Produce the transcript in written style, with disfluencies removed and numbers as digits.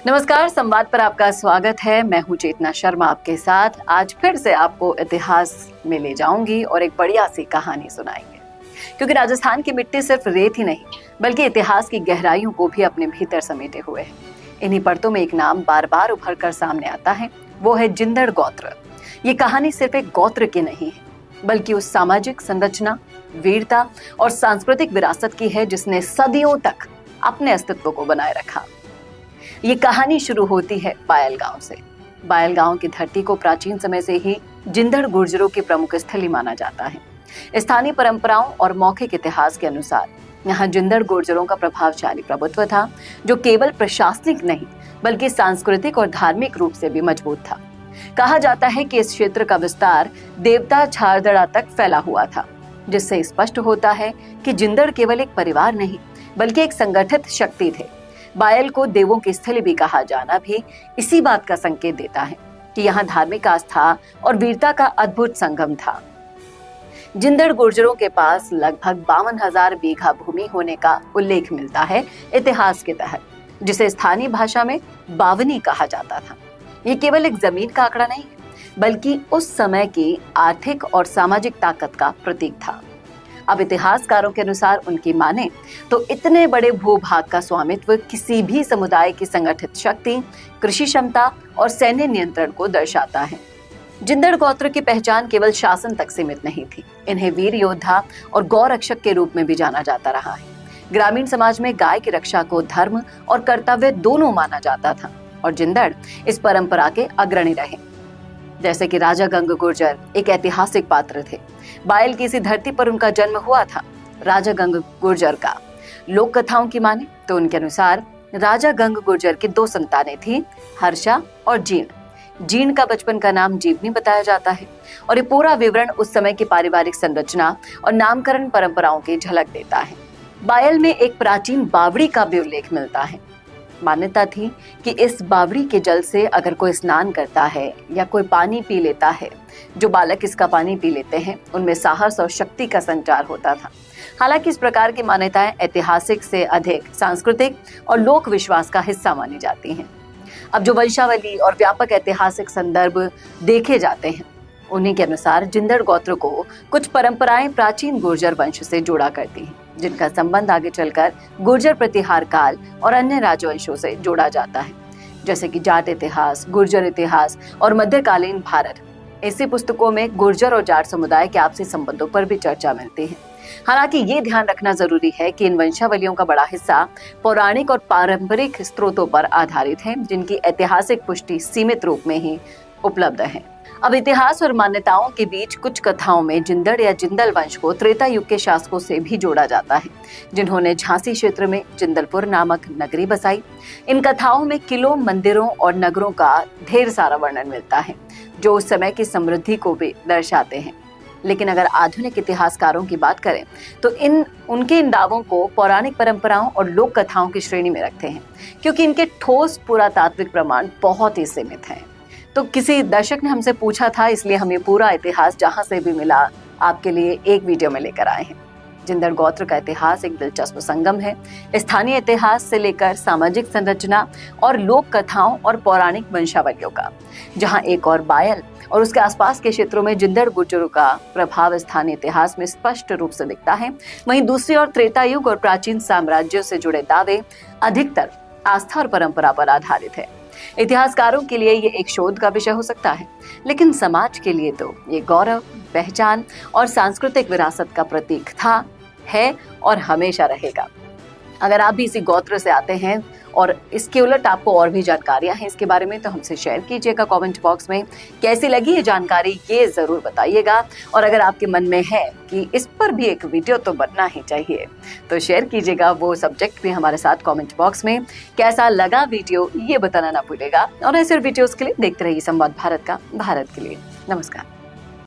नमस्कार, संवाद पर आपका स्वागत है। मैं हूं चेतना शर्मा आपके साथ। आज फिर से आपको इतिहास में ले जाऊंगी और एक बढ़िया सी कहानी सुनाएंगे, क्योंकि राजस्थान की मिट्टी सिर्फ रेत ही नहीं बल्कि इतिहास की गहराइयों को भी अपने भीतर समेटे हुए है। इन्हीं परतों में एक नाम बार बार उभर कर सामने आता है, वो है जिंदड़ गोत्र। ये कहानी सिर्फ एक गोत्र की नहीं है बल्कि उस सामाजिक संरचना, वीरता और सांस्कृतिक विरासत की है जिसने सदियों तक अपने अस्तित्व को बनाए रखा। ये कहानी शुरू होती है बायल गांव से। बायल गांव की धरती को प्राचीन समय से ही जिंदड़ गुर्जरों की प्रमुख स्थली माना जाता है। स्थानीय परंपराओं और मौखिक इतिहास के अनुसार यहाँ जिंदड़ गुर्जरों का प्रभावशाली प्रभुत्व था, जो केवल प्रशासनिक नहीं बल्कि सांस्कृतिक और धार्मिक रूप से भी मजबूत था। कहा जाता है कि इस क्षेत्र का विस्तार देवता छारदड़ा तक फैला हुआ था, जिससे स्पष्ट होता है कि जिंदड़ केवल एक परिवार नहीं बल्कि एक संगठित शक्ति थे। बायल को देवों की स्थली भी कहा जाना भी इसी बात का संकेत देता है कि यहाँ धार्मिक आस्था और वीरता का अद्भुत संगम था। जिंदड़ गुर्जरों के पास लगभग 52,000 बीघा भूमि होने का उल्लेख मिलता है इतिहास के तहत, जिसे स्थानीय भाषा में बावनी कहा जाता था। ये केवल एक जमीन का आंकड़ा नहीं बल्कि उस समय की आर्थिक और सामाजिक ताकत का प्रतीक था। अब इतिहासकारों के अनुसार उनकी माने तो इतने बड़े भूभाग का स्वामित्व किसी भी समुदाय की संगठित शक्ति, कृषि क्षमता और सैन्य नियंत्रण को दर्शाता है। जिंदड़ गोत्र की पहचान केवल शासन तक सीमित नहीं थी। इन्हें वीर योद्धा और गौ रक्षक के रूप में भी जाना जाता रहा है। ग्रामीण समाज में गाय की रक्षा को धर्म और कर्तव्य दोनों माना जाता था और जिंदड़ इस परंपरा के अग्रणी रहे। जैसे कि राजा गंग गुर्जर एक ऐतिहासिक पात्र थे। बायल की इसी धरती पर उनका जन्म हुआ था। राजा गंग गुर्जर का लोक कथाओं की माने तो उनके अनुसार राजा गंग गुर्जर की 2 संतानें थीं, हर्षा और जीर्ण। जीर्ण का बचपन का नाम जीवनी बताया जाता है और ये पूरा विवरण उस समय की पारिवारिक संरचना और नामकरण परंपराओं की झलक देता है। बायल में एक प्राचीन बावड़ी का भी उल्लेख मिलता है। मान्यता थी कि इस बावड़ी के जल से अगर कोई स्नान करता है या कोई पानी पी लेता है, जो बालक इसका पानी पी लेते हैं उनमें साहस और शक्ति का संचार होता था। हालांकि इस प्रकार की मान्यताएं ऐतिहासिक से अधिक सांस्कृतिक और लोक विश्वास का हिस्सा मानी जाती हैं। अब जो वंशावली और व्यापक ऐतिहासिक संदर्भ देखे जाते हैं, उन्हीं के अनुसार जिंदड़ गोत्र को कुछ परंपराएं प्राचीन गुर्जर वंश से जोड़ा करती हैं, जिनका संबंध आगे चलकर गुर्जर प्रतिहार काल और अन्य राजवंशों से जोड़ा जाता है, जैसे कि जाट इतिहास, गुर्जर इतिहास और मध्यकालीन भारत। ऐसी पुस्तकों में गुर्जर और जाट समुदाय के आपसी संबंधों पर भी चर्चा मिलती है। हालांकि ये ध्यान रखना जरूरी है कि इन वंशावलियों का बड़ा हिस्सा पौराणिक और पारंपरिक स्रोतों पर आधारित है, जिनकी ऐतिहासिक पुष्टि सीमित रूप में ही उपलब्ध है। अब इतिहास और मान्यताओं के बीच कुछ कथाओं में जिंदड़ या जिंदल वंश को त्रेता युग के शासकों से भी जोड़ा जाता है, जिन्होंने झांसी क्षेत्र में जिंदलपुर नामक नगरी बसाई। इन कथाओं में किलों, मंदिरों और नगरों का ढेर सारा वर्णन मिलता है, जो उस समय की समृद्धि को भी दर्शाते हैं। लेकिन अगर आधुनिक इतिहासकारों की बात करें तो उनके इन दावों को पौराणिक परंपराओं और लोक कथाओं की श्रेणी में रखते हैं, क्योंकि इनके ठोस पुरातात्विक प्रमाण बहुत ही सीमित हैं। तो किसी दर्शक ने हमसे पूछा था, इसलिए हम ये पूरा इतिहास जहां से भी मिला आपके लिए एक वीडियो में लेकर आए हैं। जिंदड़ गोत्र का इतिहास एक दिलचस्प संगम है, स्थानीय इतिहास से लेकर सामाजिक संरचना और लोक कथाओं और पौराणिक वंशावलियों का, जहां एक और बायल और उसके आसपास के क्षेत्रों में जिंदड़ गुर्जरों का प्रभाव स्थानीय इतिहास में स्पष्ट रूप से दिखता है। वहीं दूसरी ओर त्रेता युग और प्राचीन साम्राज्यों से जुड़े दावे अधिकतर आस्था और परंपरा पर आधारित है। इतिहासकारों के लिए ये एक शोध का विषय हो सकता है, लेकिन समाज के लिए तो ये गौरव, पहचान और सांस्कृतिक विरासत का प्रतीक था, है और हमेशा रहेगा। अगर आप भी इसी गोत्र से आते हैं और इसके उलट आपको और भी जानकारियां हैं इसके बारे में, तो हमसे शेयर कीजिएगा कमेंट बॉक्स में। कैसी लगी ये जानकारी ये जरूर बताइएगा, और अगर आपके मन में है कि इस पर भी एक वीडियो तो बनना ही चाहिए, तो शेयर कीजिएगा वो सब्जेक्ट भी हमारे साथ कमेंट बॉक्स में। कैसा लगा वीडियो ये बताना ना भूलेगा, और ऐसे वीडियोस के लिए देखते रहिए संवाद भारत का, भारत के लिए। नमस्कार।